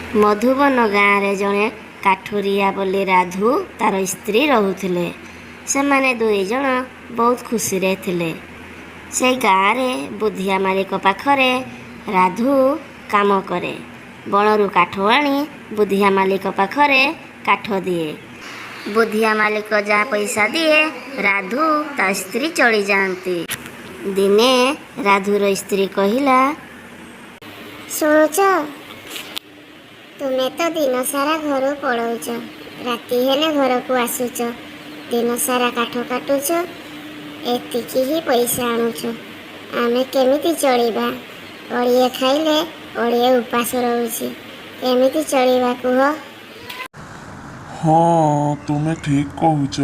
मधुबन गाँव रे जड़े काठुरिया बोली राधु तार स्त्री रोते से माने दुई जन बहुत खुशी रे थिले। से गाँव रे बुधिया मालिक पाखरे राधु काम करे। बणरू काठ आनी बुधिया मालिक पाखरे काठ दिए। बुधिया मालिक जहाँ पैसा दिए राधु ता स्त्री चली जाती। दिने राधुर स्त्री कहला, शुणुच तुम्हें तो दिन सारा घर पड़ाऊच, राति हेले घर को आसुच, दिन सारा काठ काटुच, एतिकी ही पैसा आणुच। आमे केमिति चलिबा? ओड़िए खाइले ओड़िए उपास रहुछि, केमिति चलिबा कुह? हाँ तुमे ठीक कहूच।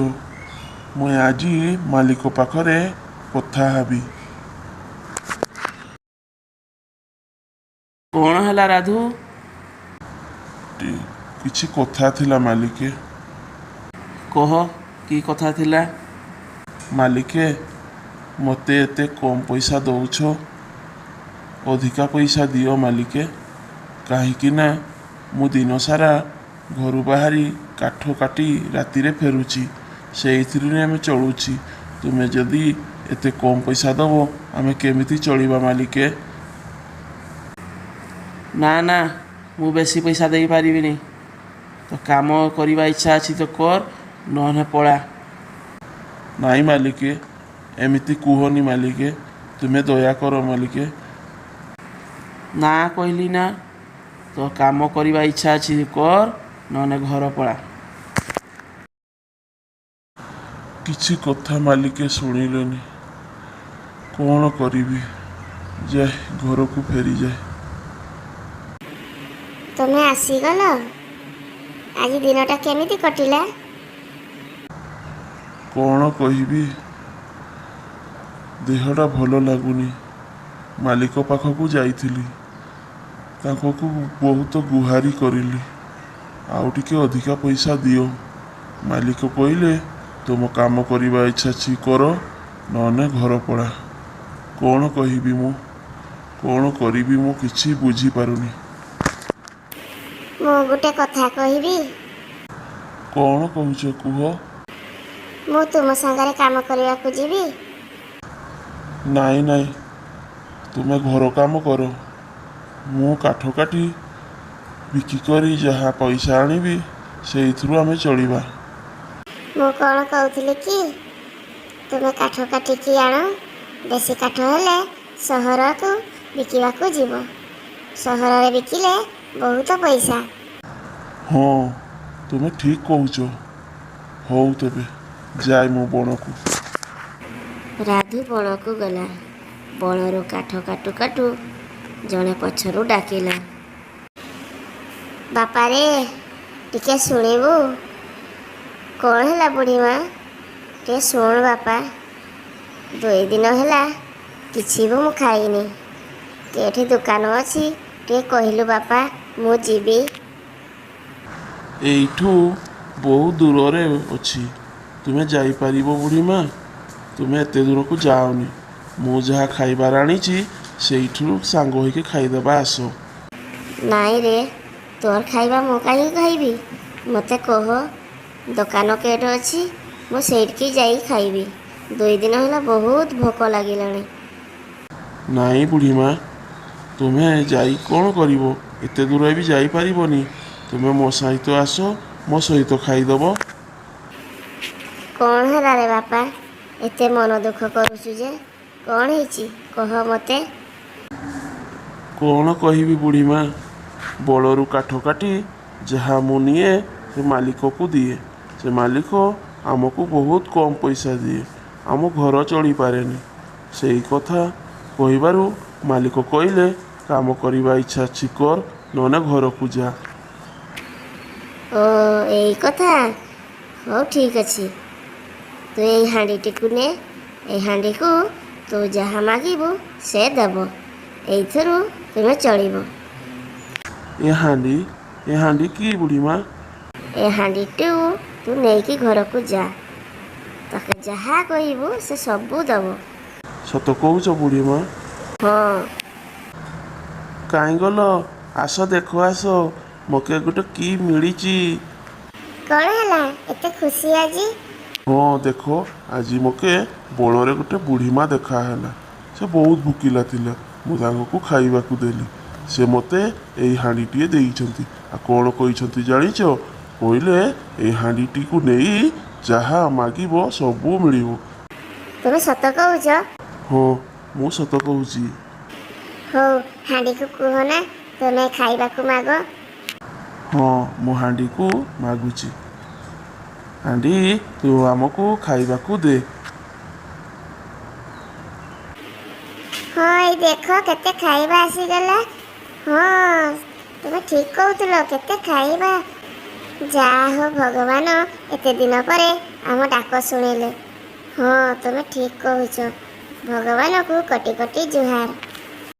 मुई आज मालिक पाखरे कथा हेबी। कौन है राधु? किछि कथा थिला मालिके। कह कि कथा थिला? मालिके मते एते कम पैसा दौछ, अधिका पैसा दियो मालिके। काहीकि ना मु दिन सारा घर बाहरी काठ काटी राति रे फेरुची, सेइथिरे आमे चलुची। तुमे जदि एते कम पैसा दबो आमे केमिति चलिबा मालिके? ना ना मु बेसी पैसा दे पारिबिनी। तो काम करबा इच्छा अछि तो कर, नहने पळा। नाई मालिके एमिति कुहनी मालिके, तुमे दया करो मालिके। ना कहली ना, तो काम करबा इच्छा अछि कर, नहने घर पळा। किछि कथा मालिके शुणिलेनी, कौन करिबी? जाए घर को फेरी जाए। तुम्हें आसीगल? आज दिनटा केमिति कटिला? कौन कहबी, देहटा भल लगुनी। मालिक पाखकू जाइथिली, तांको बहुत गुहारी करिली, आउ टिके अधिका पैसा दियो। मालिक कहले तुम काम करबा इच्छा छी कर, नहने घर पड़ा। कौन कहबी मु, कौन करिबी मु किछि बुझी पारुनी। मु गोटे कथा कहबी? कौन कहूच कुह? मु तुम संगरे काम करबा को जीवी? नाई नाई, तुमे घर काम कर, मु काठ काटी बिकी करी जहाँ पैसा आनिबी सेइथिरु आमे चलिबा। मु कौन कहूଥିଲି कि तुमे काठ काटिकी आण, बेसी काठ हेले सहर को बिकिबा को जीव। सहर रे बिकिले बहुत पैसा। हाँ तुमे ठीक कहूच। हौ तेबे जाए मु बण को। राधु बण को गला। बणरू काठ काटू काटू जड़े पछरू डाकिला, बापा रे टिके शुणिबू? कौन है बुढ़ीमा? टे शुण बापा, 2 दिन है किसी भी मु खाइनी। केठी दुकान अच्छी टे कहलु बापा, मु जीवी। एइठू बहुत दूर रे अछि, तुमे जाई परिबो बुढ़ी माँ? तुमे एते दूर को जाओनी। मु जहाँ खाइबार आनीची सेइठू सांग होइके खाइदेबा आस। नाई रे, तोर खाइबा मु कहीं खाइबी? मते कह दुकान केट अच्छी, मु सेठकी जाई खाइबी। 2 दिन है बहुत भोक लगिलानी। नाई बुढ़ी माँ, तुमे जाई कौन करिबो? एते दूर भी जाई परिबोनी। तुमे मो सहित आस, मो सहित खाइदब। कौन है रे बापा, एते मन दुख करुछु जे? कौन ହେଇଛି कह मते? कौन कहबी बुढ़ी माँ, बड़रू काठ काटी जहाँ मु निए से मालिक को दिए। से मालिक आमको बहुत कम पैसा दिए, आम घर चली पारेनी। सेई कथा कहबारू मालिक कहले काम करबा इच्छा अछि कर, नने घर को जा। ओ यही कथा? हो ठीक अच्छी, तू यही हांडी को ने। ए हांडी को तू जहाँ मागिबू से देव। एइथरू तुमे चलिबो। ए हांडी की बुढ़ी माँ? ए हांडी तू नहीं घर को जा, ताके जहाँ कहबू से सबू दब। सत कहूच बुढ़ी माँ? हाँ। काहीं गल? आस देख आस, ମକେ ଗୋଟେ କି ମିଳିଛି। କ'ଣ ହେଲା ଏତେ ଖୁସି ଆଜି? ହଁ ଦେଖ ଆଜି ମକେ ବଣରେ ଗୋଟେ ବୁଢ଼ୀମା ଦେଖାହେଲା। ସେ ବହୁତ ଭୋକିଲା ଥିଲା। ମୁଁ ତାଙ୍କୁ ଖାଇବାକୁ ଦେଲି। ସେ ମୋତେ ଏଇ ହାଣ୍ଡିଟିଏ ଦେଇଛନ୍ତି। ଆଉ କ'ଣ କହିଛନ୍ତି ଜାଣିଛ? କହିଲେ ଏଇ ହାଣ୍ଡିଟିକୁ ନେଇ ଯାହା ମାଗିବ ସବୁ ମିଳିବ। ତୁମେ ସତ କହୁଛ? ହଁ ମୁଁ ସତ କହୁଛି। ହଉ ହାଣ୍ଡିକୁ କୁହ ନା ତୁମେ ଖାଇବାକୁ ମାଗ। ହଁ ମୁଁ ହାଣ୍ଡିକୁ ମାଗୁଛି। ହାଣ୍ଡି ତୁ ଆମକୁ ଖାଇବାକୁ ଦେ। ହଁ ଏଇ ଦେଖ କେତେ ଖାଇବା ଆସିଗଲା। ହଁ ତୁମେ ଠିକ୍ କହୁଥିଲ, କେତେ ଖାଇବା। ଯାହା ହଉ ଭଗବାନ ଏତେ ଦିନ ପରେ ଆମ ଡାକ ଶୁଣିଲେ। ହଁ ତୁମେ ଠିକ୍ କହୁଛ। ଭଗବାନକୁ କୋଟି କୋଟି ଜୁହାର।